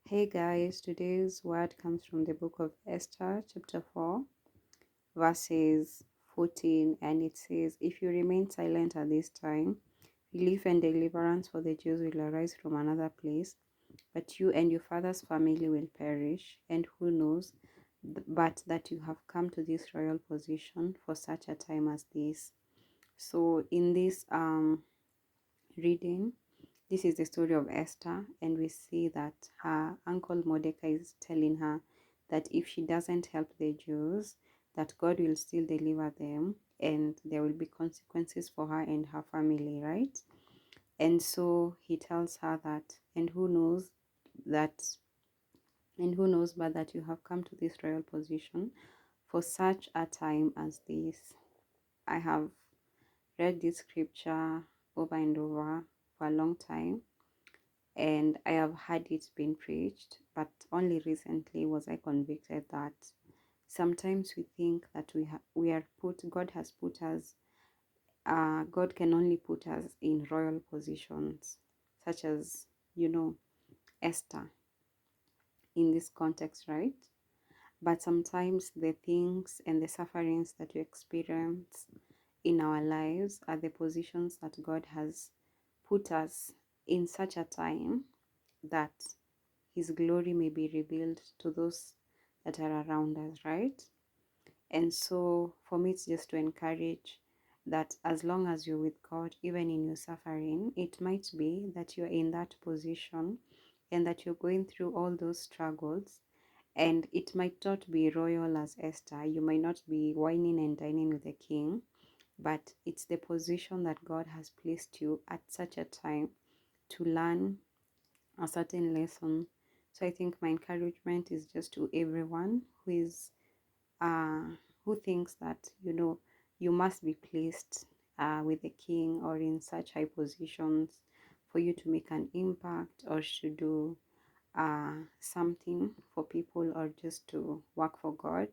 Hey guys, today's word comes from the book of Esther, chapter 4, verses 14, and it says, If you remain silent at this time, relief and deliverance for the Jews will arise from another place, but you and your father's family will perish, and who knows but that you have come to this royal position for such a time as this. So in this reading, this is the story of Esther, and we see that her uncle Mordecai is telling her that if she doesn't help the Jews, that God will still deliver them and there will be consequences for her and her family, right? And so he tells her that, that, and who knows but that you have come to this royal position for such a time as this. I have read this scripture over and over for a long time, and I have heard it being preached, but only recently was I convicted that sometimes we think that we are put, God has put us, God can only put us in royal positions, such as, Esther in this context, right? But sometimes the things and the sufferings that we experience in our lives are the positions that God has put us in such a time that His glory may be revealed to those that are around us, right? And so for me, it's just to encourage that as long as you're with God, even in your suffering, it might be that you're in that position and that you're going through all those struggles. And it might not be royal as Esther. You might not be whining and dining with the king, but it's the position that God has placed you at such a time to learn a certain lesson. So I think my encouragement is just to everyone uh who thinks that you must be placed with the king or in such high positions for you to make an impact or to do something for people or just to work for God.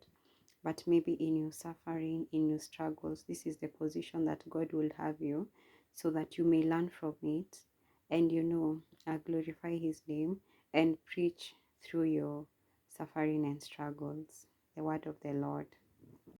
But maybe in your suffering, in your struggles, this is the position that God will have you so that you may learn from it and glorify His name and preach through your suffering and struggles. The word of the Lord.